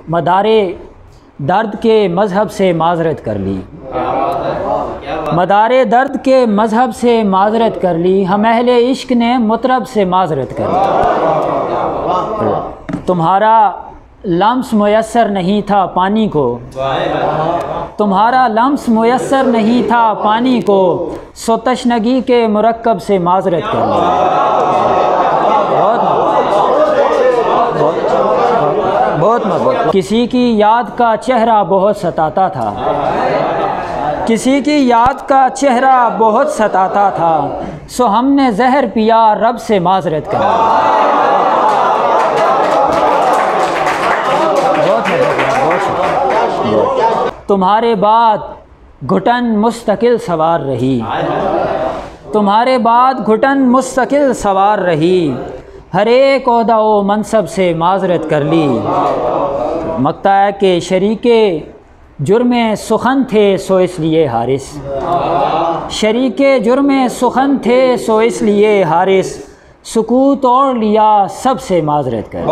मदारे दर्द के मज़हब से माज़रत कर ली, मदारे दर्द के मज़हब से माज़रत कर ली, हम अहले इश्क ने मुतरब से माज़रत कर ली। तुम्हारा लम्स मुयस्सर नहीं था पानी को, तुम्हारा लम्स मुयस्सर नहीं था पानी को, सो तशनगी के मुरक्कब से माज़रत कर ली। बहुत मज़बूत। किसी की याद का चेहरा बहुत सताता था, किसी की याद का चेहरा बहुत सताता था, सो हमने जहर पिया रब से माज़रत कर ली। तुम्हारे बाद घुटन मुस्तकिल सवार रही, तुम्हारे बाद घुटन मुस्तकिल सवार रही, हर एक ओहदा व मनसब से माज़रत कर ली। मकता है कि शरीके जुर्मे सुखन थे सो इसलिए हारिस, शरीके जुर्मे सुखन थे सो इसलिए हारिस, सुकूत और लिया सबसे माज़रत कर।